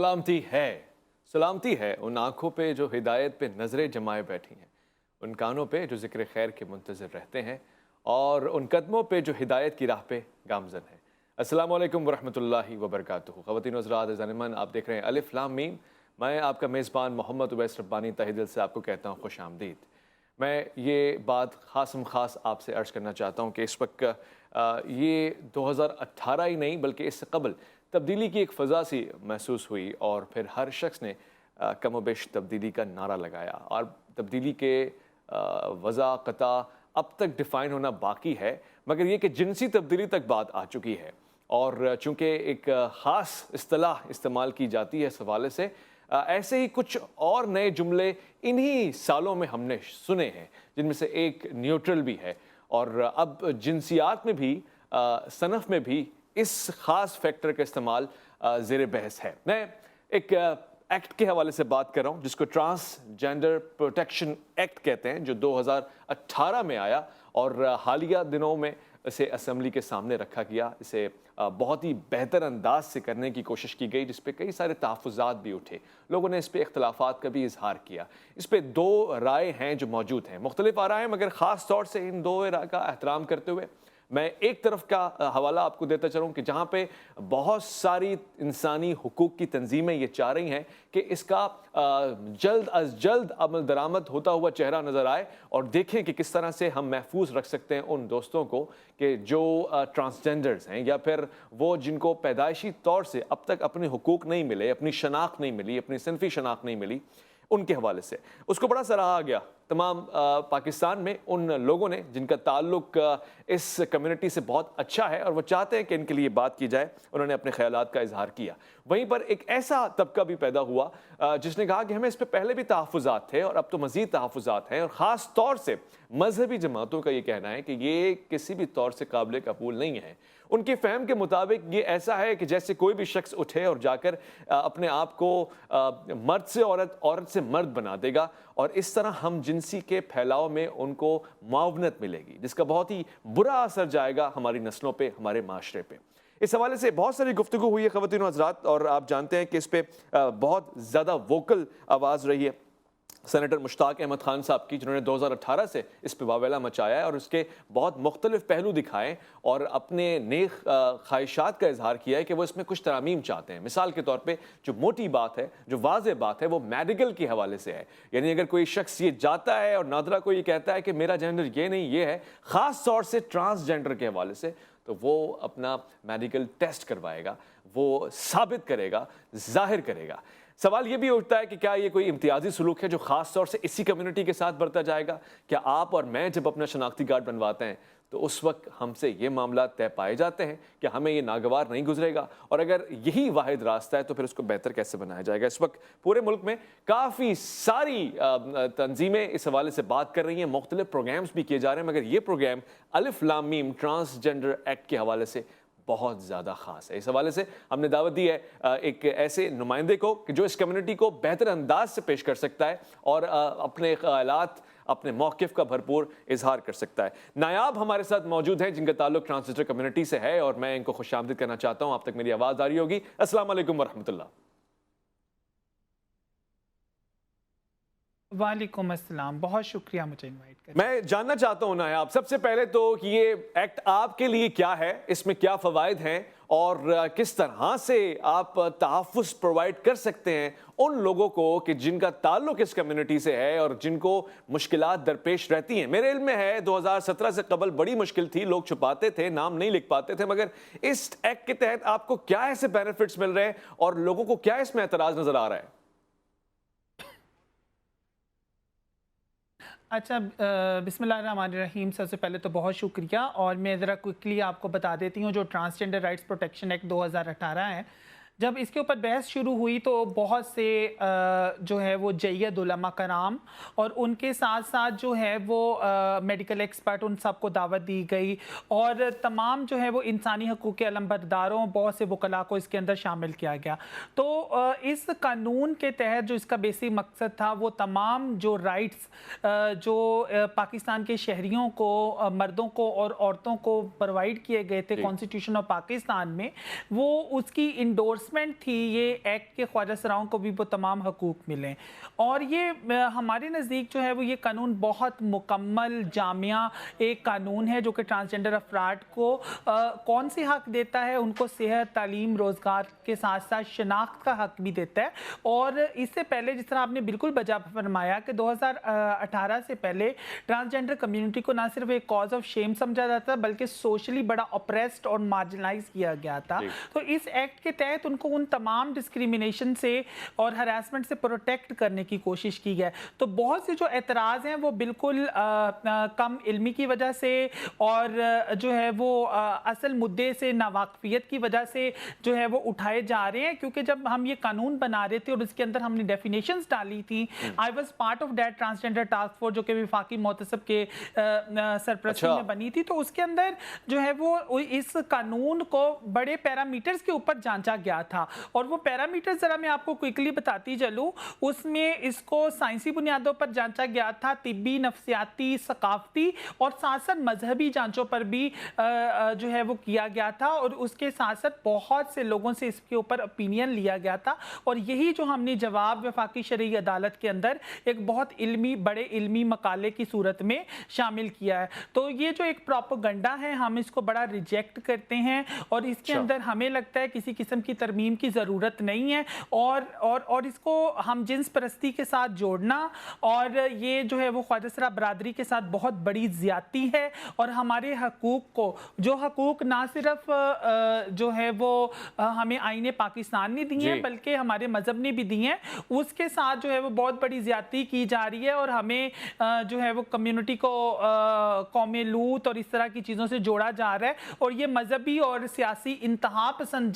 सलामती है उन आँखों पे जो हिदायत पे नज़रें जमाए बैठी हैं, उन कानों पे जो ज़िक्र खैर के मुंतज़िर रहते हैं और उन कदमों पे जो हिदायत की राह पे गामज़न हैं। अस्सलामु अलैकुम वरहमतुल्लाहि वबरकातुहू। ख़वातीन व हज़रात ज़ानिमान, आप देख रहे हैं अलिफ लाम मीम। मैं आपका मेज़बान मोहम्मद उवैस रब्बानी तहे दिल से आपको कहता हूँ खुश आमदीद। मैं ये बात ख़ास आपसे अर्ज़ करना चाहता हूँ कि इस वक्त ये 2018 ही नहीं बल्कि इससे कबल तब्दीली की एक फ़ज़ा सी महसूस हुई और फिर हर शख्स ने कम व बेश तब्दीली का नारा लगाया और तब्दीली के वज़ा क़ता अब तक डिफ़ाइन होना बाकी है, मगर ये कि जिनसी तब्दीली तक बात आ चुकी है और चूँकि एक ख़ास इस्तिलाह इस्तेमाल की जाती है इस हवाले से, ऐसे ही कुछ और नए जुमले इन्हीं सालों में हमने सुने हैं, जिनमें से एक न्यूट्रल भी है और अब जिनसियात में भी सनफ़ में भी इस ख़ास फैक्टर का इस्तेमाल ज़ेर बहस है। मैं एक एक्ट के हवाले से बात कर रहा हूँ जिसको ट्रांसजेंडर प्रोटेक्शन एक्ट कहते हैं, जो 2018 में आया और हालिया दिनों में इसे असम्बली के सामने रखा गया। इसे बहुत ही बेहतर अंदाज से करने की कोशिश की गई, जिस पे कई सारे तहफ़्फ़ुज़ात भी उठे। लोगों ने इस पे इख्तलाफ़ात का भी इजहार किया। इस पे दो राय हैं जो मौजूद हैं, मुख्तलिफ आराएं, मगर ख़ास तौर से इन दो राय का एहतराम करते हुए मैं एक तरफ का हवाला आपको देता चलूँ कि जहाँ पे बहुत सारी इंसानी हुकूक की तंजीमें ये चाह रही हैं कि इसका जल्द अज जल्द अमल दरामद होता हुआ चेहरा नज़र आए और देखें कि किस तरह से हम महफूज रख सकते हैं उन दोस्तों को कि जो ट्रांसजेंडर्स हैं या फिर वो जिनको पैदाइशी तौर से अब तक अपने हुकूक नहीं मिले, अपनी शनाख्त नहीं मिली, अपनी सिनफी शनाख्त नहीं मिली, उनके हवाले से उसको बड़ा सराहा गया। तमाम पाकिस्तान में उन लोगों ने जिनका ताल्लुक इस कम्युनिटी से बहुत अच्छा है और वो चाहते हैं कि इनके लिए बात की जाए, उन्होंने अपने ख्यालात का इजहार किया। वहीं पर एक ऐसा तबका भी पैदा हुआ जिसने कहा कि हमें इस पर पहले भी तहफ़्फ़ुज़ात थे और अब तो मज़ीद तहफ़्फ़ुज़ात हैं और ख़ास तौर से मजहबी जमातों का ये कहना है कि ये किसी भी तौर से काबिल कबूल नहीं है। उनकी फ़हम के मुताबिक ये ऐसा है कि जैसे कोई भी शख्स उठे और जाकर अपने आप को मर्द से औरत, औरत से मर्द बना देगा और इस तरह हम जिनसी के फैलाव में उनको मुआवनत मिलेगी, जिसका बहुत ही बुरा असर जाएगा हमारी नस्लों पे, हमारे माशरे पे। इस हवाले से बहुत सारी गुफ्तगू हुई है ख़वातीन व हज़रात, और आप जानते हैं कि इस पर बहुत ज़्यादा वोकल आवाज़ रही है सेनेटर मुश्ताक अहमद खान साहब की, जिन्होंने 2018 से इस पर वावेला मचाया है और उसके बहुत मुख्तलिफ पहलू दिखाए और अपने नेक ख्वाहिशात का इजहार किया है कि वो इसमें कुछ तरामीम चाहते हैं। मिसाल के तौर पे जो मोटी बात है, जो वाज़ेह बात है, वो मेडिकल के हवाले से है। यानी अगर कोई शख्स ये जाता है और नादरा को ये कहता है कि मेरा जेंडर ये नहीं ये है, ख़ास तौर से ट्रांसजेंडर के हवाले से, तो वो अपना मेडिकल टेस्ट करवाएगा, वो साबित करेगा, जाहिर करेगा। सवाल ये भी उठता है कि क्या ये कोई इम्तियाजी सलूक है जो ख़ास तौर से इसी कम्युनिटी के साथ बरता जाएगा? क्या आप और मैं जब अपना शनाख्ती कार्ड बनवाते हैं तो उस वक्त हमसे ये मामला तय पाए जाते हैं कि हमें ये नागवार नहीं गुजरेगा? और अगर यही वाहिद रास्ता है तो फिर उसको बेहतर कैसे बनाया जाएगा? इस वक्त पूरे मुल्क में काफ़ी सारी तंजीमें इस हवाले से बात कर रही हैं, मुख्तलिफ प्रोग्राम्स भी किए जा रहे हैं, मगर ये प्रोग्राम अलिफ लाम मीम ट्रांसजेंडर एक्ट के हवाले से बहुत ज़्यादा ख़ास है। इस हवाले से हमने दावत दी है एक ऐसे नुमाइंदे को कि जो इस कम्युनिटी को बेहतर अंदाज से पेश कर सकता है और अपने ख़यालात, अपने मौक़िफ़ का भरपूर इजहार कर सकता है। नायाब हमारे साथ मौजूद हैं जिनका ताल्लुक ट्रांसजेंडर कम्युनिटी से है और मैं इनको खुशामदीद करना चाहता हूँ। आप तक मेरी आवाज़ आ रही होगी। अस्सलाम वालेकुम वरहमतुल्लाह। वालेकुम अस्सलाम, बहुत शुक्रिया मुझे इनवाइट करने। मैं जानना चाहता हूँ नायाब, सबसे पहले तो कि ये एक्ट आपके लिए क्या है, इसमें क्या फ़वाइद हैं और किस तरह से आप तहफ़्फ़ुज़ प्रोवाइड कर सकते हैं उन लोगों को कि जिनका ताल्लुक इस कम्युनिटी से है और जिनको मुश्किलात दरपेश रहती हैं। मेरे इल्म में है 2017 से कबल बड़ी मुश्किल थी, लोग छुपाते थे, नाम नहीं लिख पाते थे, मगर इस एक्ट के तहत आपको क्या ऐसे बेनिफिट्स मिल रहे हैं और लोगों को क्या इसमें एतराज़ नज़र आ रहा है? अच्छा, बिस्मिल्लाहिर्रहमानिर्रहीम। सबसे पहले तो बहुत शुक्रिया, और मैं ज़रा क्विकली आपको बता देती हूँ जो ट्रांसजेंडर राइट्स प्रोटेक्शन एक्ट 2018 है, जब इसके ऊपर बहस शुरू हुई तो बहुत से जो है वो जय्यद उलमा कराम और उनके साथ साथ जो है वो मेडिकल एक्सपर्ट, उन सबको दावत दी गई और तमाम जो है वो इंसानी हकूक़ के अलमबरदारों, बहुत से वकला को इसके अंदर शामिल किया गया। तो इस कानून के तहत जो इसका बेसिक मकसद था वो तमाम जो राइट्स जो पाकिस्तान के शहरियों को, मर्दों को और औरतों को प्रोवाइड किए गए थे कॉन्स्टिट्यूशन ऑफ पाकिस्तान में, वो उसकी इंडोर्स एंडोर्समेंट थी ये एक्ट के ख्वाजा सराओं को भी वो तमाम हकूक़ मिलें। और ये हमारे नज़दीक जो है वो ये कानून बहुत मुकम्मल जामिया एक कानून है जो कि ट्रांसजेंडर अफराद को कौन से हक़ देता है, उनको सेहत, तालीम, रोज़गार के साथ साथ शनाख्त का हक़ भी देता है। और इससे पहले जिस तरह आपने बिल्कुल बजा फरमाया कि 2018 से पहले ट्रांसजेंडर कम्युनिटी को ना सिर्फ एक कॉज ऑफ शेम समझा जाता बल्कि सोशली बड़ा ऑप्रेस्ड और मार्जिनलाइज किया गया था। तो इस एक्ट के तहत उनको उन तमाम डिस्क्रिमिनेशन से और हरासमेंट से प्रोटेक्ट करने की कोशिश की है। तो बहुत से जो एतराज़ हैं वो बिल्कुल कम इल्मी की वजह से और जो है वो असल मुद्दे से नावाकफियत की वजह से जो है वो उठाए जा रहे हैं, क्योंकि जब हम ये कानून बना रहे थे और उसके अंदर हमने डेफिनेशंस डाली थी, I was part of that transgender task force जो कि वफाकी मोहतसब के सरपरस्ती में बनी थी। तो उसके अंदर जो है वो इस कानून को बड़े पैरामीटर्स के ऊपर जांचा गया था और वो पैरामीटर्स जरा मैं आपको क्विकली बताती चलूँ। उसमें इसको साइंसी बुनियादों पर जांचा गया था, तिब्बी, नफ्सियाती, सकाफती और साथ साथ मजहबी जांचों पर भी जो है वो किया गया था। और उसके साथ साथ बहुत से लोगों से इसके ऊपर ओपिनियन लिया गया था और यही जो हमने जवाब वफाकी शरई अदालत के अंदर एक बहुत इल्मी, बड़े इल्मी मकाले की सूरत में शामिल किया है। तो ये जो एक प्रोपेगेंडा है हम इसको बड़ा रिजेक्ट करते हैं और इसके अंदर हमें लगता है किसी किस्म की तरमीम की ज़रूरत नहीं है। और इसको हम जिन्स परस्ती के साथ जोड़ना और ये जो है वो ख्वाजा सरा बरादरी के साथ बहुत बड़ी ज़्यादती है और हमारे हकूक़ को, जो हकूक़ ना सिर्फ जो है वो हमें आईने पाकिस्तान ने दिए हैं बल्कि हमारे मज़हब ने भी दिए हैं, उसके साथ जो है वो बहुत बड़ी ज़्यादती की जा रही है और हमें जो है वो कम्युनिटी को कौमे लूत और इस तरह की चीज़ों से जोड़ा जा रहा है। और ये मजहबी और सियासी इंतहा पसंद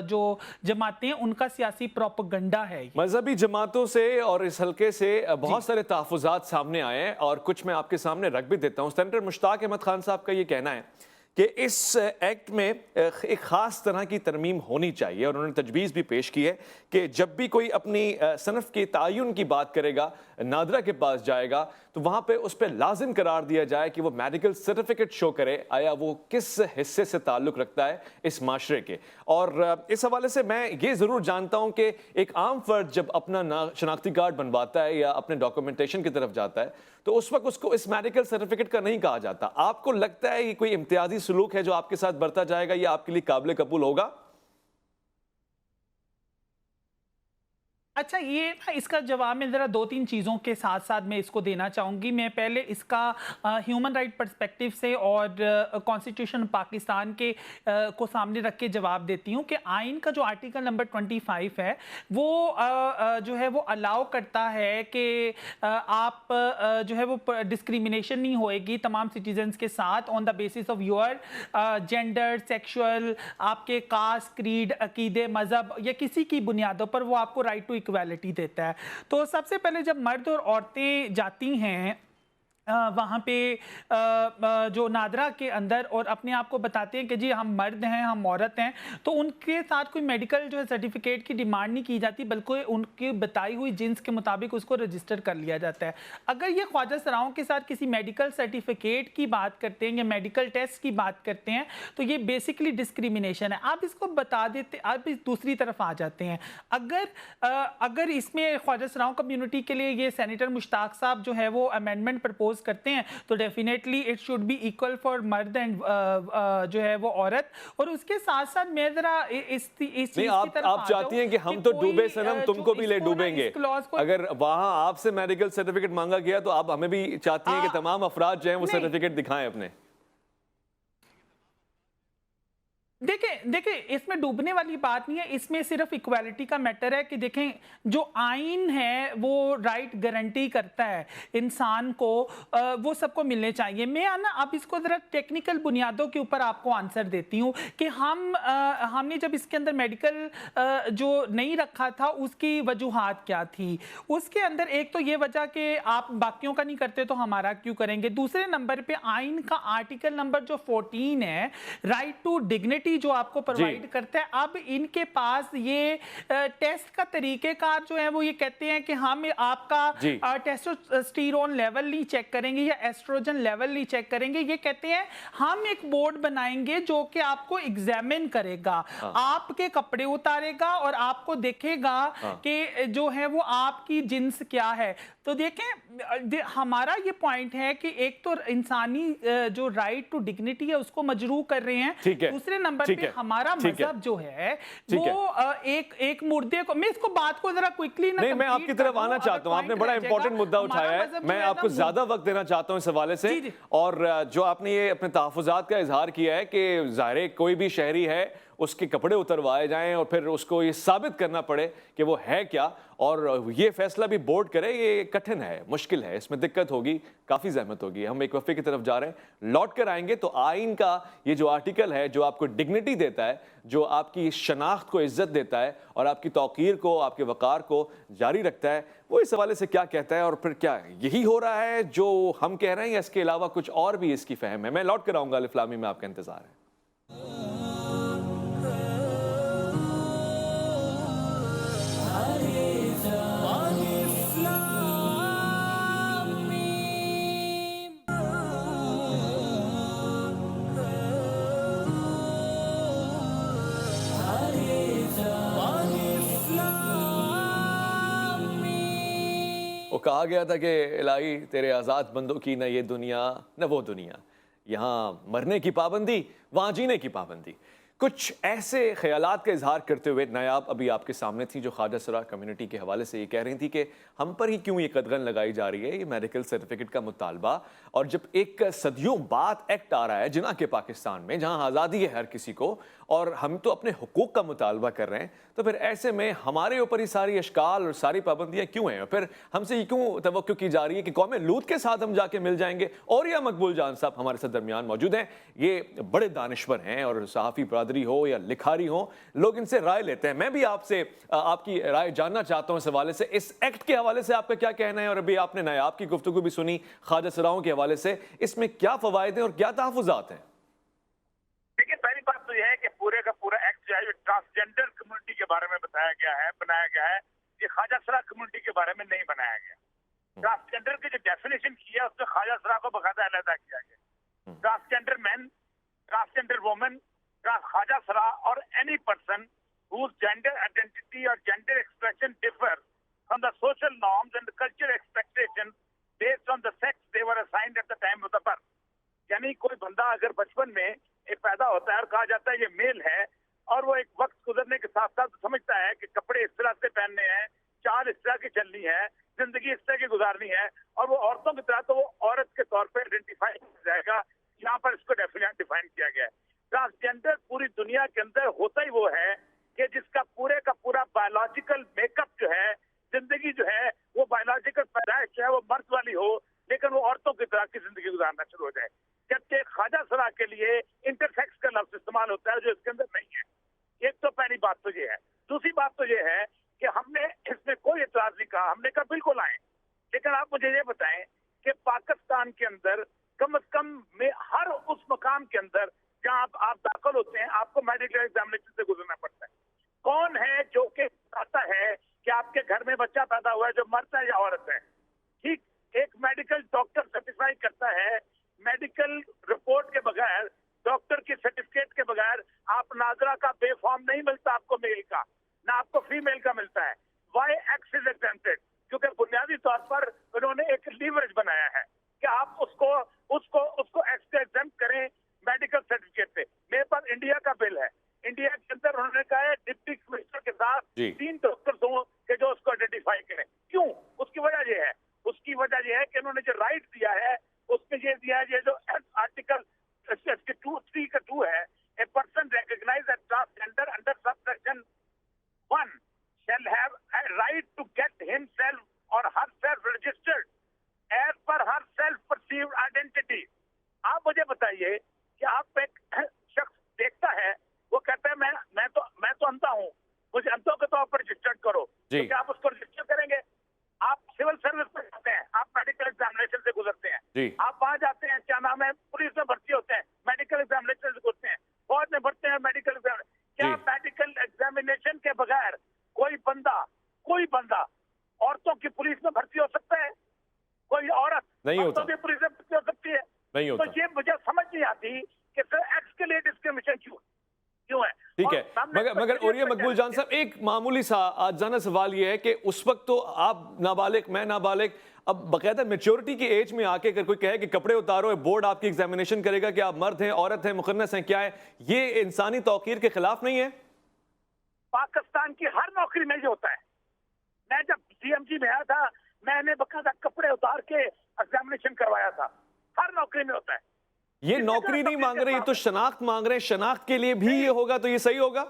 जो जमातें हैं उनका सियासी प्रोपेगेंडा है। मजहबी जमातों से और इस हल्के से बहुत सारे तहफ़्फ़ुज़ात सामने आए हैं और कुछ मैं आपके सामने रख भी देता हूँ। सेनेटर मुश्ताक अहमद खान साहब का ये कहना है कि इस एक्ट में एक ख़ास तरह की तरमीम होनी चाहिए और उन्होंने तजवीज़ भी पेश की है कि जब भी कोई अपनी सनफ़ के तयन की बात करेगा, नादरा के पास जाएगा तो वहाँ पे उस पर लाजिम करार दिया जाए कि वो मेडिकल सर्टिफिकेट शो करे आया वो किस हिस्से से ताल्लुक़ रखता है इस माशरे के। और इस हवाले से मैं ये ज़रूर जानता हूँ कि एक आम फर्द जब अपना शनाख्ती कार्ड बनवाता है या अपने डॉक्यूमेंटेशन की तरफ जाता है तो उस वक्त उसको इस मेडिकल सर्टिफिकेट का नहीं कहा जाता। आपको लगता है कि कोई इम्तियाजी सलूक है जो आपके साथ बरता जाएगा, या आपके लिए काबिल कबूल होगा? अच्छा, ये ना इसका जवाब मैं ज़रा दो तीन चीज़ों के साथ साथ मैं इसको देना चाहूँगी। मैं पहले इसका ह्यूमन राइट पर्सपेक्टिव से और कॉन्स्टिट्यूशन पाकिस्तान के को सामने रख के जवाब देती हूँ कि आइन का जो आर्टिकल नंबर 25 है वो जो है वो अलाउ करता है कि आप जो है वो डिस्क्रिमिनेशन नहीं होएगी तमाम सिटीजन्स के साथ on the basis of your gender, sexual, आपके कास्ट, क्रीड, अकीदे, मज़हब या किसी की बुनियादों पर वो आपको राइट टू इक्वालिटी देता है। तो सबसे पहले जब मर्द और औरतें जाती हैं वहाँ पे जो नादरा के अंदर और अपने आप को बताते हैं कि जी हम मर्द हैं, हम औरत हैं, तो उनके साथ कोई मेडिकल जो है सर्टिफिकेट की डिमांड नहीं की जाती बल्कि उनकी बताई हुई जिन्स के मुताबिक उसको रजिस्टर कर लिया जाता है। अगर ये ख्वाजा सराओं के साथ किसी मेडिकल सर्टिफिकेट की बात करते हैं या मेडिकल टेस्ट की बात करते हैं तो ये बेसिकली डिस्क्रिमिनेशन है। आप इसको बता देते, आप इस दूसरी तरफ आ जाते हैं। अगर इसमें ख्वाजा सराओं कम्युनिटी के लिए ये सेनेटर मुश्ताक साहब जो है वो अमेंडमेंट प्रपोज करते हैं तो definitely it should be equal for मर्द एंड जो है वो औरत। और उसके साथ साथ मैं जरा इस चीज की तरफ आप चाहती हैं कि हम तो डूबे सनम तुमको भी ले डूबेंगे। अगर वहां आपसे मेडिकल सर्टिफिकेट मांगा गया तो आप हमें भी चाहती हैं कि तमाम अफराद जो हैं वो सर्टिफिकेट दिखाएं अपने। देखें इसमें डूबने वाली बात नहीं है, इसमें सिर्फ इक्वालिटी का मैटर है कि देखें जो आइन है वो राइट गारंटी करता है इंसान को, वो सबको मिलने चाहिए। मैं ना अब इसको ज़रा टेक्निकल बुनियादों के ऊपर आपको आंसर देती हूँ कि हमने जब इसके अंदर मेडिकल जो नहीं रखा था उसकी वजूहात क्या थी। उसके अंदर एक तो ये वजह कि आप बाकियों का नहीं करते तो हमारा क्यों करेंगे। दूसरे नंबर पर आइन का आर्टिकल नंबर जो 14 है, राइट टू डिग्निटी डिग्निटी जो आपको प्रोवाइड करता है। अब इनके पास ये टेस्ट का तरीक़ेकार जो है वो ये कहते हैं कि हम आपका टेस्टोस्टेरोन लेवल नहीं चेक करेंगे या एस्ट्रोजन लेवल नहीं चेक करेंगे, ये कहते हैं हम एक बोर्ड बनाएंगे जो कि आपको एग्जामिन करेगा, आपके कपड़े उतारेगा और आपको देखेगा कि जो है वो आपकी जिन्स क्या है। तो देखें हमारा ये पॉइंट है कि एक तो इंसानी जो राइट टू डिग्निटी है उसको मजरूह कर रहे हैं, दूसरे नंबर पे हमारा मजहब जो है वो एक मुर्दे को, मैं इसको बात को जरा क्विकली नहीं, मैं आपकी तरफ आना चाहता हूं, आपने बड़ा इंपॉर्टेंट मुद्दा उठाया है, मैं आपको ज्यादा वक्त देना चाहता हूं इस हवाले से। और जो आपने ये अपने तहफ़्फ़ुज़ात का इजहार किया है कि ज़ाहिर कोई भी शहरी है उसके कपड़े उतरवाए जाएं और फिर उसको ये साबित करना पड़े कि वो है क्या, और ये फैसला भी बोर्ड करे, ये कठिन है, मुश्किल है, इसमें दिक्कत होगी, काफ़ी ज़हमत होगी। हम एक वफ़े की तरफ जा रहे हैं, लौट कर आएंगे तो आइन का ये जो आर्टिकल है जो आपको डिग्निटी देता है, जो आपकी शनाख्त को इज्जत देता है और आपकी तौक़ीर को, आपके वक़ार को जारी रखता है, वो इस हवाले से क्या कहता है और फिर क्या यही हो रहा है जो हम कह रहे हैं या इसके अलावा कुछ और भी इसकी फ़हम है? मैं लौट कर आऊँगा, अलिफ़लामी में आपका इंतज़ार है। वो कहा गया था कि इलाही तेरे आज़ाद बंदों की न ये दुनिया न वो दुनिया, यहाँ मरने की पाबंदी वहाँ जीने की पाबंदी। कुछ ऐसे ख्यालात का इजहार करते हुए नायाब अभी आपके सामने थी जो ख्वाजा सरा कम्युनिटी के हवाले से ये कह रही थी कि हम पर ही क्यों ये कदगन लगाई जा रही है, ये मेडिकल सर्टिफिकेट का मुतालबा, और जब एक सदियों बाद एक्ट आ रहा है जिना के पाकिस्तान में जहाँ आज़ादी है हर किसी को और हम तो अपने हुकूक का मुतालबा कर रहे हैं, तो फिर ऐसे में हमारे ऊपर ही सारी अशकाल और सारी पाबंदियाँ क्यों हैं? फिर हमसे ये क्यों तवक्कुह की जा रही है कि कौम लूत के साथ हम जाके मिल जाएंगे? और या मकबूल जान साहब हमारे साथ दरमियान मौजूद हैं, ये बड़े दानिश्वर हैं और सहाफ़ी बरादरी हो या लिखारी हो, लोग इनसे राय लेते हैं। मैं भी आपसे आपकी राय जानना चाहता हूँ इस हवाले से, इस एक्ट के हवाले से आपका क्या कहना है? और अभी आपने नायाब की गुफ्तगू भी सुनी ख्वाजा सराओं के हवाले से, इसमें क्या फ़वाइद हैं और क्या तहफ़्फ़ुज़ात हैं? देखिए, पहली बात तो यह है कि पूरे का पूरा एक्ट जो है ट्रांसजेंडर कम्युनिटी के बारे में बनाया गया है, ये ख्वाजा सरा कम्युनिटी के बारे में नहीं बनाया गया। ट्रांसजेंडर की जो डेफिनेशन की है उसमें ख्वाजा सरा को बकायदा अलहदा किया गया। ट्रांसजेंडर मैन, ट्रांसजेंडर वुमन, ख्वाजा सरा और any person whose gender identity or gender expression differs from the social norms and the cultural expectations based on the sex they were assigned at the time of the birth। यानी कोई बंदा अगर बचपन में एक पैदा होता है और कहा जाता है ये मेल है, और वो एक वक्त गुजरने के साथ साथ समझता है कि कपड़े इस तरह से पहनने हैं, चाल इस तरह की चलनी है, जिंदगी इस तरह की गुजारनी है, और वो औरतों की तरह तो वो औरत के तौर पर आइडेंटिफाई हो जाएगा। यहाँ पर इसको डिफाइन किया गया है। ट्रांसजेंडर पूरी दुनिया के अंदर होता ही वो है कि जिसका पूरे का पूरा बायोलॉजिकल मेकअप जो है, जिंदगी जो है वो बायोलॉजिकल पैदाइश जो है वो मर्द वाली हो, लेकिन वो औरतों की तरह की जिंदगी गुजारना शुरू हो जाए। जबकि ख्वाजा सरा के लिए इंटरसेक्स का लफ्ज इस्तेमाल होता है जो इसके अंदर नहीं है। एक तो पहली बात तो ये है। दूसरी बात तो ये है कि हमने इसमें कोई एतराज नहीं कहा, हमने कहा बिल्कुल आए, लेकिन आप मुझे ये बताएं कि पाकिस्तान के अंदर कम से कम में हर उस मकाम के अंदर जहाँ आप दाखिल होते हैं आपको मेडिकल एग्जामिनेशन से गुजरना पड़ता है। कौन है जो कि कहता है कि आपके घर में बच्चा पैदा हुआ है जो मर्द है या औरत है? ठीक, एक मेडिकल डॉक्टर सर्टिफाई करता है, मेडिकल रिपोर्ट के बगैर, डॉक्टर की सर्टिफिकेट के बगैर आप नाजरा का बेफॉर्म नहीं मिलता आपको मेल का, ना आपको फीमेल का मिलता है। Why X is exempted? क्योंकि बुनियादी तौर पर उन्होंने एक लीवरेज बनाया है कि आप उसको एक्स एग्जेम्प्ट करें मेडिकल सर्टिफिकेट पे। मेरे पास इंडिया का बिल है, इंडिया के अंदर उन्होंने कहा है डिप्टी कमिश्नर के साथ 3 डॉक्टर्स हों कि जो उसको आइडेंटिफाई करें। क्यों? उसकी वजह यह है कि उन्होंने जो राइट दिया है उसमें ये दिया है, ये जो आर्टिकल 2 है, a person recognised as transgender under subsection 1 shall have a right to get himself or herself registered as per her self perceived identity। आप मुझे बताइए कि आप एक शख्स देखता है, वो कहता है मैं तो अंधा हूँ, मुझे अंधों के तौर पर रजिस्टर्ड करो, तो क्या आप उसको रजिस्टर करेंगे? आप सिविल सर्विस में जाते हैं, आप मेडिकल एग्जामिनेशन से गुजरते हैं, आप वहां जाते हैं, क्या नाम है, पुलिस में भर्ती होते हैं, मेडिकल एग्जामिनेशन से गुजरते हैं, फौज में भर्ती हैं, मेडिकल नहीं होता, तो भी प्रिजर्व हो सकती है, नहीं होता। तो ये मुझे समझ नहीं आती कि सर एक्स के लिए डिस्क्रिमिनेशन क्यों है। ठीक और है, सामने मगर ओरिया मकबूल जान साहब, एक मामूली सा आजाना सवाल ये है कि उस वक्त तो आप नाबालिग, मैं नाबालिग, अब बकायदा मेच्योरिटी की एज में आके अगर कोई कहे कि कपड़े उतारो, बोर्ड आपकी एग्जामिनेशन करेगा कि आप मर्द हैं, औरत हैं, मुखन्नस हैं, क्या है, ये इंसानी तौकीर के खिलाफ नहीं है? पाकिस्तान की हर नौकरी में ये होता है। मैं जब सीएमजी में आया था, मैंने बकायदा कपड़े उतार के एग्जामिनेशन करवाया था। हर नौकरी में होता है। ये नौकरी नहीं मांग रहे, ये तो शनाख्त मांग रहे हैं। शनाख्त के लिए भी ये होगा तो ये सही होगा?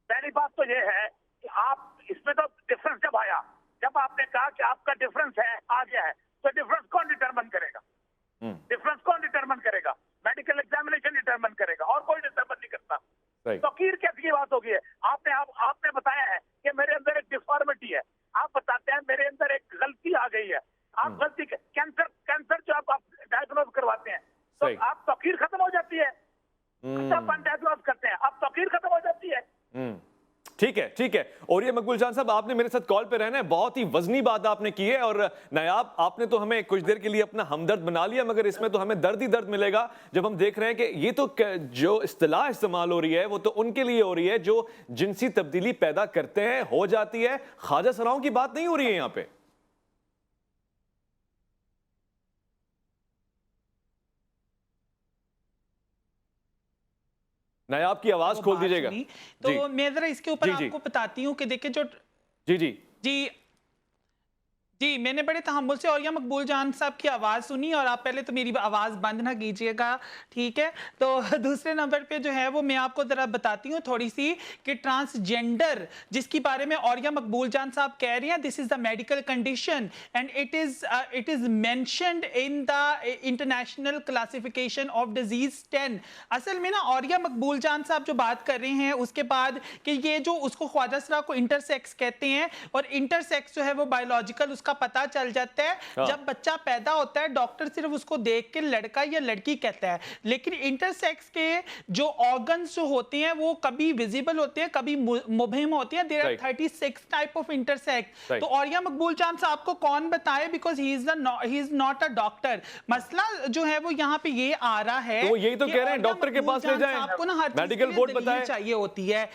पहली बात तो ये है कि आप इसमें तो डिफरेंस जब आया, जब आपने कहा कि आपका डिफरेंस है, आ गया है, तो डिफरेंस कौन डिटरमिन करेगा? डिफरेंस कौन डिटरमिन करेगा? मेडिकल एग्जामिनेशन डिटरमिन करेगा, और कोई डिटरमिन नहीं करता। तौकीर कैसी बात होगी है? आपने बताया है कि मेरे अंदर एक डिफॉर्मिटी है, आप बताते हैं मेरे अंदर एक गलती आ गई है। आप गलती, कैंसर जो आप डायग्नोज करवाते हैं, तो आप तौकीर खत्म हो जाती है। आप डायग्नोज करते हैं, आप तौकीर खत्म हो जाती है। ठीक है, ठीक है। और ये मकबूल जान साहब, आपने मेरे साथ कॉल पे रहना है, बहुत ही वजनी बात आपने की है। और नायाब, आपने तो हमें कुछ देर के लिए अपना हमदर्द बना लिया, मगर इसमें तो हमें दर्द ही दर्द मिलेगा जब हम देख रहे हैं कि ये तो जो इस्तिलाह इस्तेमाल हो रही है वो तो उनके लिए हो रही है जो जिनसी तब्दीली पैदा करते हैं, हो जाती है। ख्वाजा सराओं की बात नहीं हो रही है यहाँ पे। नायाब की आवाज खोल दीजिएगा। तो मैं जरा इसके ऊपर आपको बताती हूँ कि देखिए जो जी मैंने बड़े तहम्मुल से और मकबूल जान साहब की आवाज़ सुनी, और आप पहले तो मेरी आवाज़ बंद ना कीजिएगा, ठीक है। तो दूसरे नंबर पे जो है वो मैं आपको ज़रा बताती हूँ थोड़ी सी कि ट्रांसजेंडर जिसके बारे में और मकबूल जान साहब कह रही हैं, this is the medical condition and it is mentioned in the international classification of disease 10। असल में ना और मकबूल जान साहब जो बात कर रहे हैं उसके बाद कि ये जो उसको ख्वाजा सरा को इंटरसेक्स कहते हैं, और इंटरसेक्स जो है वो बायोलॉजिकल उसका पता चल जाता है जब बच्चा पैदा होता है। डॉक्टर सिर्फ उसको देख के लड़का या लड़की कहता है, लेकिन इंटरसेक्स के जो ऑर्गन्स जो होते हैं वो कभी विजिबल होते हैं, कभी मुबहिम होते हैं। There are 36 type of intersex. तो और मकबूल जान साहब को कौन बताए, because he is not a doctor. मसला जो है वो यहाँ पे ये आ रहा है, तो यही तो कह रहे हैं, डॉक्टर के पास ले जाएं, आपको ना हर मेडिकल बोर्ड बताए चाहिए होती है।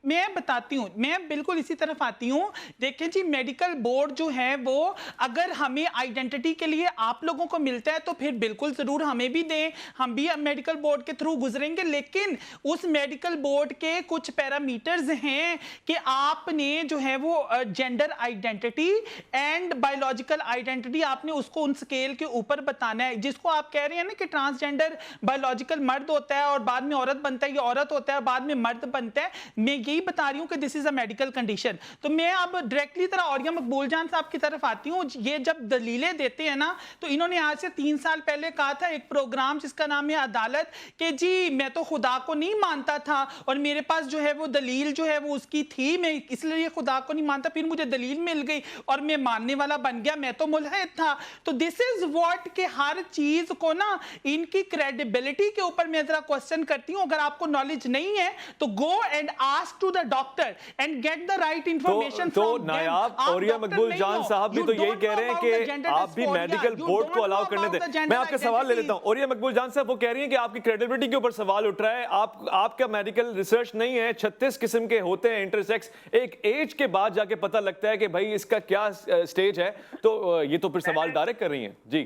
मैं बताती हूँ, मैं बिल्कुल इसी तरफ आती हूँ। देखिए जी, मेडिकल बोर्ड जो है वो अगर हमें आइडेंटिटी के लिए आप लोगों को मिलता है तो फिर बिल्कुल ज़रूर हमें भी दें, हम भी मेडिकल बोर्ड के थ्रू गुजरेंगे। लेकिन उस मेडिकल बोर्ड के कुछ पैरामीटर्स हैं कि आपने जो है वो gender identity and biological identity आपने उसको उन स्केल के ऊपर बताना है। जिसको आप कह रहे हैं ना कि ट्रांसजेंडर बायोलॉजिकल मर्द होता है और बाद में औरत बनता है, या औरत होता है और बाद में मर्द बनता है, मैं यही बता रही हूं कि this is a medical condition. तो मैं अब डायरेक्टली तरह और मकबूल जान साहब की तरफ आती हूं। ये जब दलीलें देते हैं ना, तो इन्होंने आज से 3 साल पहले कहा था एक प्रोग्राम जिसका नाम है अदालत, कि जी मैं तो खुदा को नहीं मानता था और मेरे पास जो है वो दलील जो है वो उसकी थी, मैं इसलिए खुदा को नहीं मानता, फिर मुझे दलील मिल गई और मैं मानने वाला बन गया, मैं तो मुल्हिद था। तो दिस इज व्हाट के हर चीज को ना इनकी क्रेडिबिलिटी के ऊपर मैं जरा क्वेश्चन करती हूं। अगर आपको नॉलेज नहीं है तो go and ask to the doctor and get the right information. तो नायाब और मकबूल जान साहब भी तो यही कह रहे हैं कि आप भी मेडिकल बोर्ड को अलाउ करने दें। मैं आपका सवाल ले लेता हूं। और मकबूल जान साहब वो कह रही हैं कि आपकी क्रेडिबिलिटी के ऊपर सवाल उठ रहा है, आपका मेडिकल रिसर्च नहीं है, 36 किस्म के होते हैं इंटरसेक्स, एक एज के बाद जाके पता लगता है कि भाई इसका क्या स्टेज है। तो ये तो फिर सवाल डायरेक्ट कर रही हैं। जी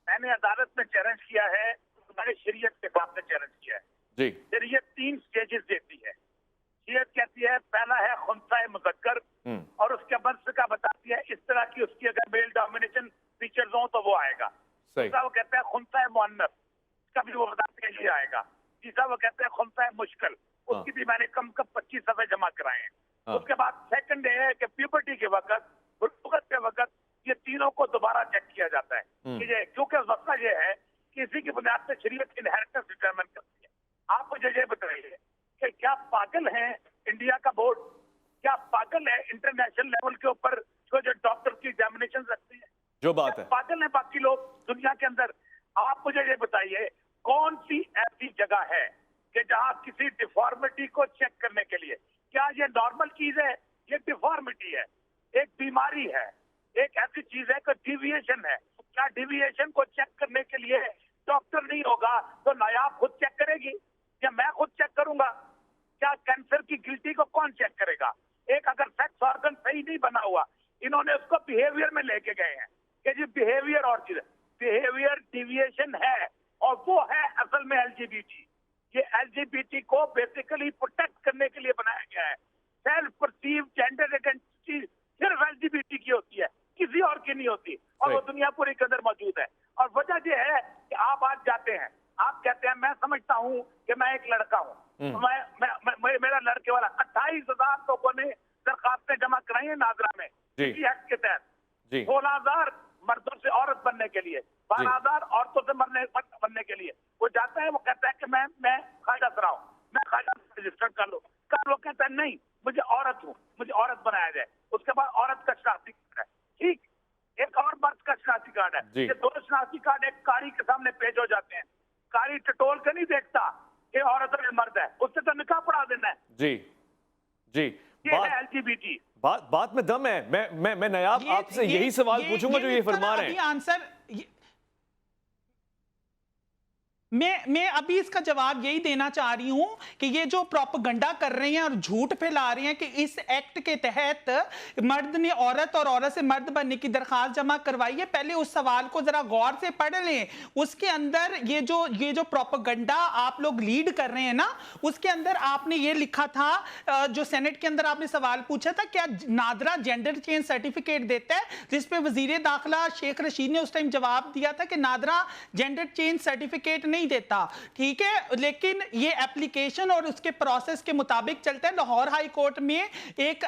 मैंने अदालत में चैलेंज किया है, मैंने शरीयत के सामने चैलेंज किया है। जी शरीयत 3 स्टेजेस देती है। शरीयत कहती है पहला है खुंसाए मुज़क्कर, और उसके बाद का बताती है इस तरह की उसकी अगर मेल डोमिनेशन फीचर्स हो तो वो आएगा। दूसरा वो कहता है खुंसाए मुअन्नस, उसका भी वो बताते हैं ये आएगा। तीसरा वो कहते हैं खुंसाए मुश्किल, उसकी भी मैंने कम 25 सफ़े जमा कराए हैं। उसके बाद सेकंड है कि प्यूबर्टी के वक्त, बुलुगत के वक्त ये तीनों को दोबारा चेक किया जाता है। क्योंकि मसला ये है कि इसी की बुनियाद पर शरीयत इनहेरिटेंस डिटरमिन करती है। आप मुझे ये बताइए कि क्या पागल है इंडिया का बोर्ड, क्या पागल है इंटरनेशनल लेवल के ऊपर जो डॉक्टर की एग्जामिनेशन रखते हैं, जो बात है, पागल है बाकी लोग दुनिया के अंदर। आप मुझे ये बताइए कौन सी ऐसी जगह है कि जहां किसी डिफॉर्मिटी को चेक करने के लिए, क्या ये नॉर्मल चीज है? ये डिफॉर्मिटी है, एक बीमारी है, ایک ایسی چیز ہے کہ ڈیویشن ہے. کیا ڈیویشن کو چیک کرنے کے لیے ڈاکٹر نہیں ہوگا تو نایاب خود چیک کرے گی یا میں خود چیک کروں گا؟ کیا کینسر کی گلٹی کو کون چیک کرے گا؟ ایک اگر سیکس آرگن صحیح نہیں بنا ہوا، انہوں نے اس کو بیہیویئر میں لے کے گئے ہیں کہ جی بیہیویئر اور چیز، بیہیویئر ڈیویشن ہے اور وہ ہے اصل میں LGBT. یہ LGBT کو بیسیکلی پروٹیکٹ کرنے کے لیے بنایا گیا ہے. سیلف پرسیو جینڈر آئیڈینٹی صرف LGBT کی ہوتی ہے، کسی اور کی نہیں ہوتی، اور وہ دنیا پوری کے اندر موجود ہے. اور وجہ یہ ہے کہ آپ آج جاتے ہیں، آپ کہتے ہیں میں سمجھتا ہوں کہ میں ایک لڑکا ہوں، میرا لڑکے والا 28,000 لوگوں نے درخواستیں جمع کرائی ہیں ناظرہ میں اسی ایکٹ کے تحت. 16,000 مردوں سے عورت بننے کے لیے، 12,000 عورتوں سے بننے کے لیے. وہ جاتا ہے، وہ کہتا ہے کہ میں خواجہ سرا ہوں، میں خواجہ رجسٹر کر لو. کل وہ کہتا ہے نہیں مجھے عورت ہوں، مجھے عورت بنایا جائے. اس کے بعد عورت کا شناختی کارڈ ہے، ٹھیک. ایک اور مرد کا شناختی کارڈ ہے. یہ دو شناختی کارڈ ایک قاری کے سامنے پیش ہو جاتے ہیں. قاری ٹٹول کے نہیں دیکھتا کہ عورت اور مرد ہے، اس سے تو نکاح پڑھا دینا ہے. جی یہ ہے LGBT. بات میں دم ہے. میں نیاب آپ سے یہی سوال پوچھوں گا جو یہ فرما رہے ہیں. میں ابھی اس کا جواب یہی دینا چاہ رہی ہوں کہ یہ جو پروپیگنڈا کر رہے ہیں اور جھوٹ پھیلا رہے ہیں کہ اس ایکٹ کے تحت مرد نے عورت اور عورت سے مرد بننے کی درخواست جمع کروائی ہے. پہلے اس سوال کو ذرا غور سے پڑھ لیں. اس کے اندر یہ جو پروپیگنڈا آپ لوگ لیڈ کر رہے ہیں نا، اس کے اندر آپ نے یہ لکھا تھا، جو سینٹ کے اندر آپ نے سوال پوچھا تھا کیا نادرا جینڈر چینج سرٹیفکیٹ دیتا ہے، جس پہ وزیر داخلہ شیخ رشید نے اس ٹائم جواب دیا تھا کہ نادرا جینڈر چینج سرٹیفکیٹ نہیں دیتا. ٹھیک ہے، لیکن یہ اپلیکیشن اور اس کے پروسیس کے مطابق چلتا ہے. لاہور ہائی کورٹ میں ایک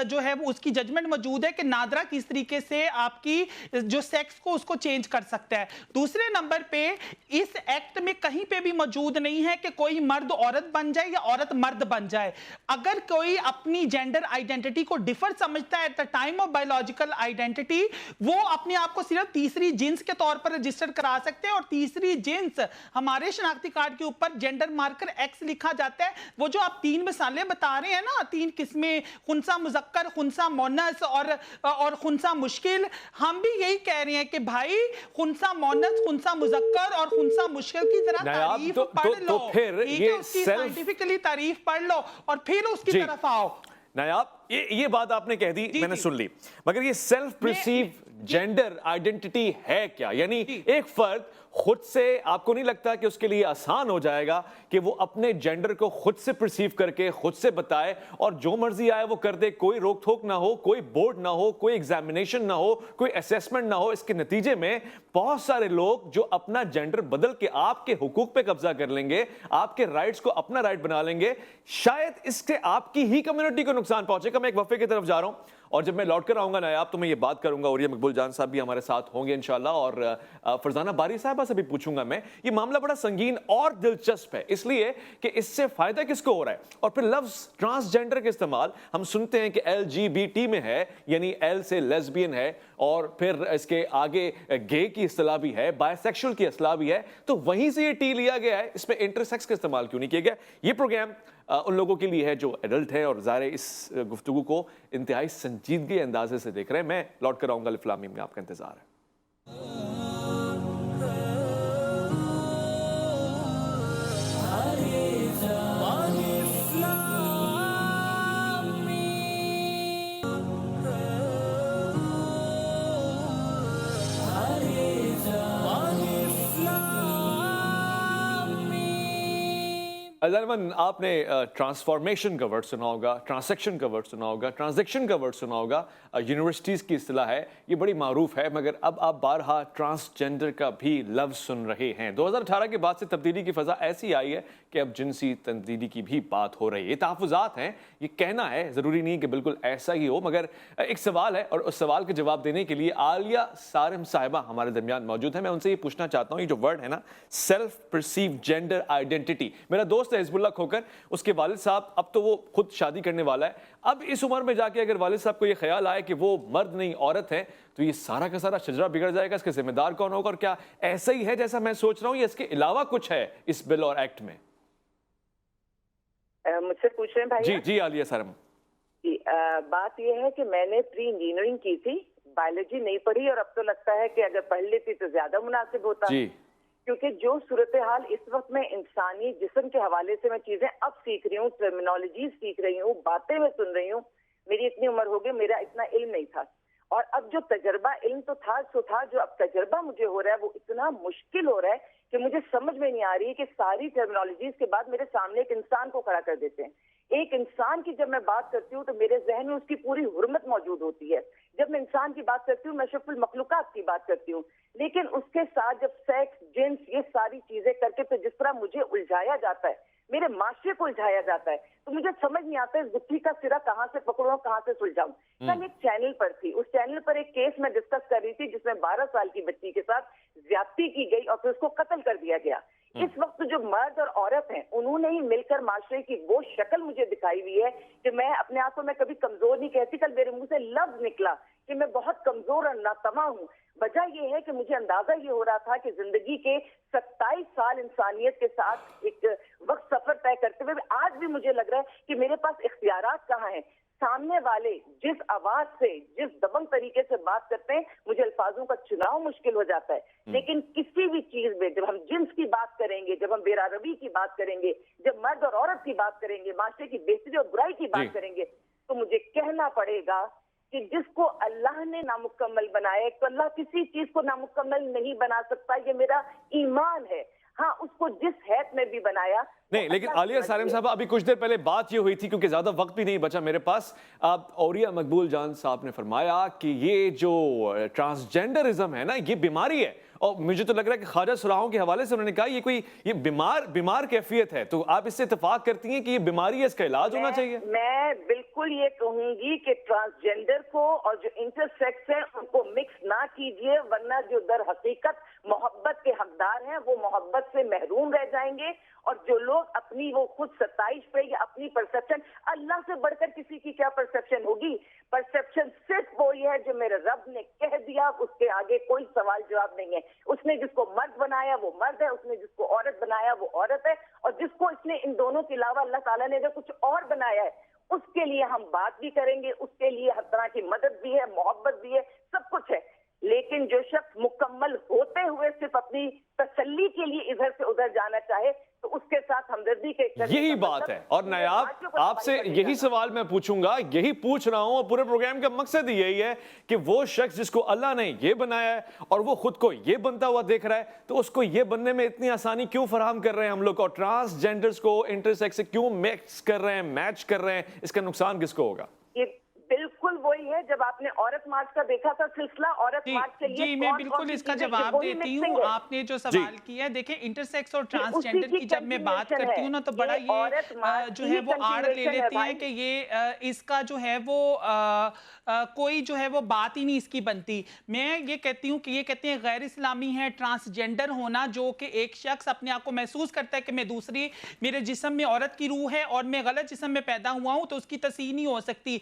جو ہے اس کی ججمنٹ موجود ہے کہ نادرا کس طریقے سے آپ کی جو سیکس کو اس کو چینج کر سکتا ہے. دوسرے نمبر پہ اس ایکٹ میں کہیں پہ بھی موجود نہیں ہے کہ کوئی مرد عورت بن جائے یا عورت مرد بن جائے. اگر کوئی اپنی جینڈر آئیڈینٹی کو ڈیفر سمجھتا ہے at the time of biological identity, وہ اپنے آپ کو صرف تیسری جنس کے طور پر رجسٹر کرا سکتے ہیں. اور تیسری جنس ہمارے شناختی کارڈ کے اوپر جینڈر مارکر ایکس لکھا جاتا ہے. وہ جو آپ 3 مثالیں بتا رہے ہیں نا، 3 قسمیں، خنثی مذکر، خنثی مونث اور خنثی مشکل، ہم بھی یہی کہہ رہے ہیں کہ بھائی خنثی مونث، خنثی مذکر اور خنثی مشکل کی ذرا تعریف پڑھ لو، ٹھیک ہے، اس کی سائنٹیفکلی تعریف پڑھ لو اور پھر اس کی طرف آؤ. نیاب یہ بات آپ نے کہہ دی، میں نے سن لی، مگر یہ سیلف پرسیو جینڈر آئیڈینٹی ہے کیا؟ یعنی ایک فرد خود سے، آپ کو نہیں لگتا کہ اس کے لیے آسان ہو جائے گا کہ وہ اپنے جینڈر کو خود سے پرسیو کر کے خود سے بتائے اور جو مرضی آئے وہ کر دے، کوئی روک ٹھوک نہ ہو، کوئی بورڈ نہ ہو، کوئی ایگزامینیشن نہ ہو، کوئی اسیسمنٹ نہ ہو. اس کے نتیجے میں بہت سارے لوگ جو اپنا جینڈر بدل کے آپ کے حقوق پہ قبضہ کر لیں گے، آپ کے رائٹس کو اپنا رائٹ بنا لیں گے. شاید اس سے آپ کی ہی کمیونٹی کو نقصان پہنچے گا. میں ایک وقفے کی طرف جا رہا ہوں اور جب میں لوٹ کر آؤں گا نیاب تو میں یہ بات کروں گا، اور یہ مقبول جان صاحب بھی ہمارے ساتھ ہوں گے انشاءاللہ، اور فرزانہ باری صاحبہ سے بھی پوچھوں گا. میں یہ معاملہ بڑا سنگین اور دلچسپ ہے، اس لیے کہ اس سے فائدہ کس کو ہو رہا ہے. اور پھر لفظ ٹرانسجینڈر کا استعمال ہم سنتے ہیں کہ LGBT میں ہے، یعنی L سے لیسبین ہے، اور پھر اس کے آگے گے کی اصطلاح بھی ہے، بائی سیکشل کی اصطلاح بھی ہے. تو وہیں سے یہ ٹی لیا گیا ہے، اس میں انٹرسیکس کا استعمال کیوں نہیں کیا گیا؟ یہ پروگرام ان لوگوں کے لیے ہے جو ایڈلٹ ہیں اور ظاہر اس گفتگو کو انتہائی سنجیدگی اندازے سے دیکھ رہے ہیں. میں لوٹ کر آؤں گا، الفلامی میں آپ کا انتظار ہے. عزیزان، آپ نے ٹرانسفارمیشن کا ورڈ سنا ہوگا، ٹرانسیکشن کا ورڈ سنا ہوگا، ٹرانزیکشن کا ورڈ سنا ہوگا. یونیورسٹیز کی اصطلاح ہے، یہ بڑی معروف ہے، مگر اب آپ بارہا ٹرانسجینڈر کا بھی لفظ سن رہے ہیں. 2018 کے بعد سے تبدیلی کی فضا ایسی آئی ہے کہ اب جنسی تبدیلی کی بھی بات ہو رہی ہے. یہ تحفظات ہیں، یہ کہنا ہے، ضروری نہیں کہ بالکل ایسا ہی ہو، مگر ایک سوال ہے اور اس سوال کے جواب دینے کے لیے عالیہ سارم صاحبہ ہمارے درمیان موجود ہیں. میں ان سے یہ پوچھنا چاہتا ہوں، یہ جو ورڈ ہے نا، سیلف پرسیو جینڈر آئیڈینٹی، میرا دوست حزب اللہ کھوکر، اس کے والد صاحب، اب تو وہ خود شادی کرنے والا ہے. اب اس عمر میں جا کے اگر والد صاحب کو یہ خیال آئے کہ وہ مرد نہیں عورت ہے تو یہ سارا کا سارا شجرہ بگڑ جائے گا. اس کے ذمہ دار کون ہوگا؟ اور کیا ایسا ہی ہے جیسا میں سوچ رہا ہوں یا اس کے علاوہ کچھ ہے اس بل اور ایکٹ میں؟ مجھ سے پوچھ رہے ہیں بھائی؟ جی عالیہ سارم. بات یہ ہے کہ میں نے پری انجینئرنگ کی تھی बायोलॉजी नहीं पढ़ी, और अब तो लगता है कि अगर पढ़ लेती तो ज्यादा मुनासिब होता, क्योंकि जो सूरत हाल इस वक्त में इंसानी जिस्म के हवाले से मैं चीजें अब सीख रही हूँ, टर्मिनोलॉजी सीख रही हूँ, बातें मैं सुन रही हूँ। मेरी इतनी उम्र हो गई, मेरा इतना इल्म नहीं था, और अब जो तजर्बा, इल्म तो था सो था, जो अब तजर्बा मुझे हो रहा है वो इतना मुश्किल हो रहा है कि मुझे समझ में नहीं आ रही कि सारी टर्मिनोलॉजीज के बाद मेरे सामने एक इंसान को खड़ा कर देते हैं। एक इंसान की जब मैं बात करती हूँ तो मेरे जहन में उसकी पूरी हुर्मत मौजूद होती है। जब मैं इंसान की बात करती हूँ मैं अशरफुल मखलूकात की बात करती हूँ, लेकिन उसके साथ जब सेक्स, जिन्स, ये सारी चीजें करके तो जिस तरह मुझे उलझाया जाता है, मेरे माशरे को उलझाया जाता है, तो मुझे समझ नहीं आता इस गुत्थी का सिरा कहाँ से पकड़ूं, कहाँ से सुलझाऊं। कल एक चैनल पर थी, उस चैनल पर एक केस मैं डिस्कस कर रही थी जिसमें 12 साल की बच्ची के साथ ज्यादती की गई और फिर उसको कत्ल कर दिया गया। इस वक्त जो मर्द और औरत हैं उन्होंने ही मिलकर माशरे की वो शक्ल मुझे दिखाई हुई है कि मैं अपने आप को मैं कभी कमजोर नहीं कहती। कल मेरे मुंह से लफ्ज निकला कि मैं बहुत कमजोर और नातमा हूँ। वजह ये है कि मुझे अंदाजा ये हो रहा था कि जिंदगी के 27 साल इंसानियत के साथ एक वक्त सफर तय करते हुए आज भी मुझे लग रहा है कि मेरे पास इख्तियारात कहाँ हैं। सामने वाले जिस आवाज से, जिस दबंग तरीके से बात करते हैं, मुझे अल्फाजों का चुनाव मुश्किल हो जाता है। लेकिन किसी भी चीज में जब हम जिन्स की बात करेंगे, जब हम बेरारवी की बात करेंगे, जब मर्द और औरत की बात करेंगे, माशरे की बेहतरी और बुराई की बात करेंगे, तो मुझे कहना पड़ेगा कि जिसको अल्लाह ने नामुकम्मल बनाया, तो अल्लाह किसी चीज को नामुकम्मल नहीं बना सकता, ये मेरा ईमान है। हाँ, उसको जिस हैत में भी बनाया नहीं, लेकिन आलिया सारिम साहब, अभी कुछ देर पहले बात ये हुई थी, क्योंकि ज्यादा वक्त भी नहीं बचा मेरे पास, औरिया मकबूल जान साहब ने फरमाया कि ये जो ट्रांसजेंडरिज्म है ना, ये बीमारी है, और मुझे तो लग रहा है कि ख्वाजा सुराहों के हवाले से उन्होंने कहा ये बीमार कैफियत है। तो आप इससे इत्तेफाक करती हैं कि ये बीमारी है, इसका इलाज होना चाहिए? मैं बिल्कुल ये कहूंगी कि ट्रांसजेंडर को और जो इंटरसेक्स है उनको मिक्स ना कीजिए, वरना जो दर हकीकत मोहब्बत के हकदार हैं वो मोहब्बत से महरूम रह जाएंगे। और जो लोग अपनी वो खुद सताइश पे या अपनी परसेप्शन, अल्लाह से बढ़कर किसी की क्या परसेप्शन होगी? परसेप्शन सिर्फ वो ही है जो मेरे रब ने कह दिया, उसके आगे कोई सवाल जवाब नहीं है। उसने जिसको मर्द बनाया वो मर्द है, उसने जिसको औरत बनाया वो औरत है, और जिसको इसने इन दोनों के अलावा अल्लाह ताला ने अगर कुछ और बनाया है उसके लिए हम बात भी करेंगे, उसके लिए हर तरह की मदद भी है, मोहब्बत भी है, सब कुछ है। लेकिन जो शख्स मुकम्मल होते हुए सिर्फ अपनी तसल्ली के लिए इधर से उधर जाना चाहे तो उसके साथ हमदर्दी के यही बात है। और नायाब, आपसे यही सवाल मैं पूछूंगा, यही पूछ रहा हूं, और पूरे प्रोग्राम का मकसद यही है कि वो शख्स जिसको अल्लाह ने ये बनाया है और वो खुद को ये बनता हुआ देख रहा है, तो उसको ये बनने में इतनी आसानी क्यों फराहम कर रहे हैं हम लोग, और ट्रांसजेंडर्स को इंटरसेक्स से क्यों मिक्स कर रहे हैं, मैच कर रहे हैं? इसका नुकसान किसको होगा? बिल्कुल वही है, जब आपने औरत मार्च का देखा था सिलसिला, औरत मार्च के लिए मैं बिल्कुल इसका जवाब देती हूँ। आपने जो सवाल किया है, देखें, इंटरसेक्स और ट्रांसजेंडर की जब मैं बात करती हूँ ना, तो बड़ा ये जो है वो आड़ ले लेती है कि ये इसका जो है वो कोई जो है वो बात ही नहीं इसकी बनती। मैं ये कहती हूँ कि ये कहते हैं गैर इस्लामी है ट्रांसजेंडर होना, जो कि एक शख्स अपने आप को महसूस करता है कि मैं दूसरी, मेरे जिस्म में औरत की रूह है और मैं गलत जिस्म में पैदा हुआ हूँ, तो उसकी तस्हीह नहीं हो सकती।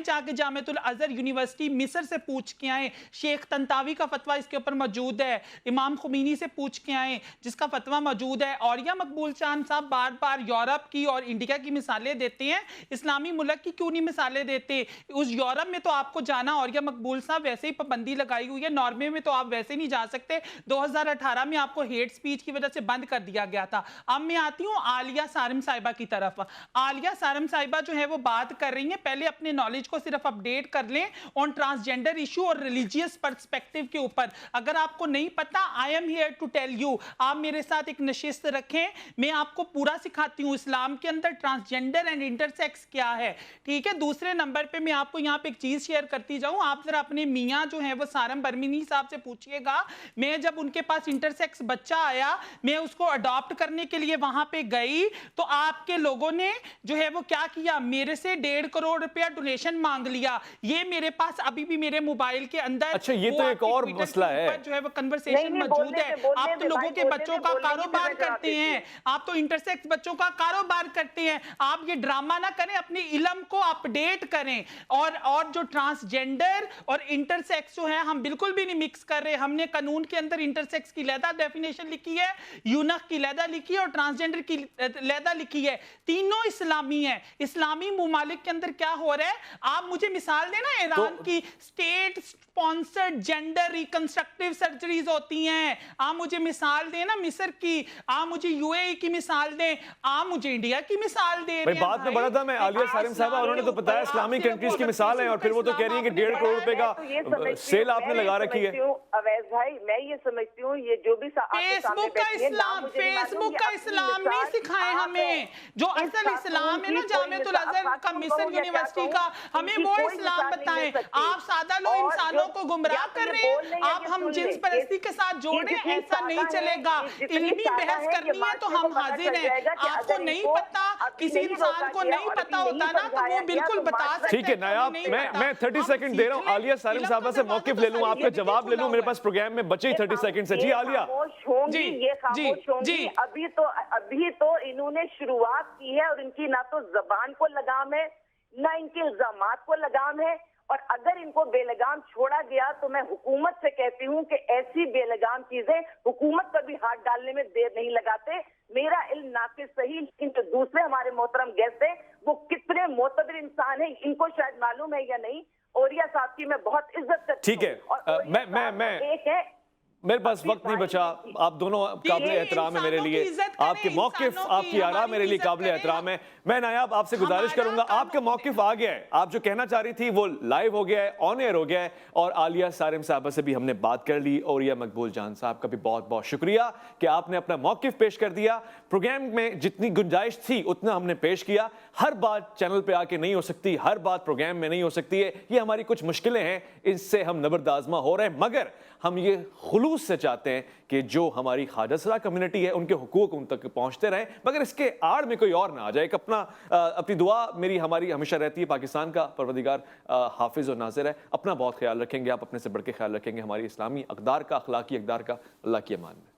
जाके जामिअतुल अज़हर यूनिवर्सिटी मिस्र से पूछ के आए, शेख तंतावी का फतवा इसके ऊपर मौजूद है, इमाम खुमैनी से पूछ के आए जिसका फतवा मौजूद है। औरिया मकबूल चांद साहब बार बार यूरोप की और इंडिया की मिसालें देते हैं, इस्लामी मुल्क की क्यों नहीं मिसालें देते? उस यूरोप में तो आपको जाना, औरिया मकबूल साहब, वैसे ही पाबंदी लगाई हुई है, नॉर्वे में तो आप वैसे नहीं जा सकते, 2018 में आपको हेट स्पीच की वजह से बंद कर दिया गया था। अब मैं आती हूँ आलिया सारिम साहिबा की तरफ। आलिया सारिम साहिबा जो है वो बात कर रही है, पहले अपने नॉलेज को सिर्फ अपडेट कर लें ऑन ट्रांसजेंडर इशू और रिलीजियस पर्सपेक्टिव के ऊपर। अगर आपको नहीं पता, I am here to tell you, आप मेरे साथ एक नशिस्त रखें, मैं आपको पूरा सिखाती हूँ इस्लाम के अंदर ट्रांसजेंडर एंड इंटरसेक्स क्या है। ठीक है, दूसरे नंबर पे मैं आपको यहाँ पे एक चीज शेयर करती जाऊँ। आप जरा अपने मियाँ जो है वो सारम बर्मीनी साहब से पूछिएगा, मैं जब उनके पास इंटरसेक्स बच्चा आया, मैं उसको अडॉप्ट करने के लिए वहां पे गई, तो आपके लोगों ने जो है वो क्या किया, मेरे से 1.5 करोड़ रुपया डोनेशन मांग लिया। ये मेरे पास अभी भी मेरे मोबाइल के अंदर, अच्छा, ये तो एक और मसला है जो है वो कन्वर्सेशन मौजूद है। आप तो लोगों के बच्चों का कारोबार करते हैं, आप तो इंटरसेक्स बच्चों का कारोबार करते हैं। आप ये ड्रामा ना करें, अपने इल्म को अपडेट करें। और जो ट्रांसजेंडर और इंटरसेक्स जो है, हम बिल्कुल भी नहीं मिक्स कर रहे। हमने कानून के अंदर इंटरसेक्स की लहदा डेफिनेशन लिखी है, यूनक की लहदा लिखी है और ट्रांसजेंडर की लहदा लिखी है, तीनों इस्लामी है। इस्लामी मुमालिक के अंदर क्या हो रहा है, आप मुझे مجھے مثال دینا ایران کی state sponsored gender reconstructive surgeries ہوتی ہیں. آپ مجھے مثال دیں نا مصر کی, آپ مجھے یو اے ای کی مثال دیں, آپ مجھے انڈیا کی مثال دے رہے ہیں. بات میں بڑا تھا میں عالیہ سالم صاحبہ, انہوں نے تو بتایا اسلامی کنٹریز کی مثال ہے, اور پھر وہ تو کہہ رہی ہیں کہ 1.5 کروڑ روپے کا سیل آپ نے لگا رکھی ہے. اویس بھائی میں یہ سمجھتی ہوں یہ جو بھی فیس بک کا اسلام نہیں سکھائے ہمیں, جو اصل اسلام ہے نا جامعۃ الازہر کا مصر یونیورسٹی کا, ہمیں وہ اسلام بتائیں. آپ سادہ لوگ انسانوں کو گمراہ کر رہے ہیں, آپ ہم جنس پرستی کے ساتھ جوڑیں, ایسا نہیں چلے گا. علمی بحث کرنی ہے تو ہم حاضر ہیں. آپ کو نہیں پتا, کسی انسان کو نہیں پتا ہوتا نا تو وہ بالکل بتا سکتے. ٹھیک ہے نایاب, میں 30 سیکنڈ دے رہا ہوں, عالیہ سالم صاحبہ سے موقف لے لوں, آپ کا جواب لے لوں, میرے پاس پروگرام میں بچے ہی 30 سیکنڈ سے. جی عالیہ. ابھی تو انہوں نے شروعات کی ہے, اور ان کی نہ تو زبان کو لگام ہے نہ ان کے الزامات کو لگام ہے, اور اگر ان کو بے لگام چھوڑا گیا تو میں حکومت سے کہتی ہوں کہ ایسی بے لگام چیزیں حکومت پر بھی ہاتھ ڈالنے میں دیر نہیں لگاتے. میرا علم ناقص صحیح, لیکن جو دوسرے ہمارے محترم گیسٹ ہیں وہ کتنے معتبر انسان ہیں, ان کو شاید معلوم ہے یا نہیں. اوریہ صاحب کی میں بہت عزت کرتی ہوں. ٹھیک ہے, میں ایک ہے, میرے پاس وقت نہیں بچا, آپ دونوں قابل احترام ہے میرے لیے, آپ کے موقف, آپ کی آراء میرے لیے قابل احترام ہے. میں نایاب آپ سے گزارش کروں گا, آپ کا موقف آ گیا ہے, آپ جو کہنا چاہ رہی تھی وہ لائیو ہو گیا ہے, آن ایئر ہو گیا ہے, اور عالیہ سالم صاحبہ سے بھی ہم نے بات کر لی, اور یہ مقبول جان صاحب کا بھی بہت بہت شکریہ کہ آپ نے اپنا موقف پیش کر دیا. پروگرام میں جتنی گنجائش تھی اتنا ہم نے پیش کیا. ہر بات چینل پہ آ کے نہیں ہو سکتی, ہر بات پروگرام میں نہیں ہو سکتی ہے, یہ ہماری کچھ مشکلیں ہیں, اس سے ہم نبرد آزما ہو رہے ہیں, مگر ہم یہ خلوص سے چاہتے ہیں کہ جو ہماری خواجہ سرا کمیونٹی ہے ان کے حقوق ان تک پہنچتے رہیں, مگر اس کے آڑ میں کوئی اور نہ آ جائے. اپنی دعا میری ہماری ہمیشہ رہتی ہے, پاکستان کا پروردگار حافظ اور ناظر ہے. اپنا بہت خیال رکھیں گے, آپ اپنے سے بڑھ کے خیال رکھیں گے, ہماری اسلامی اقدار کا, اخلاقی اقدار کا. اللہ کی امان میں.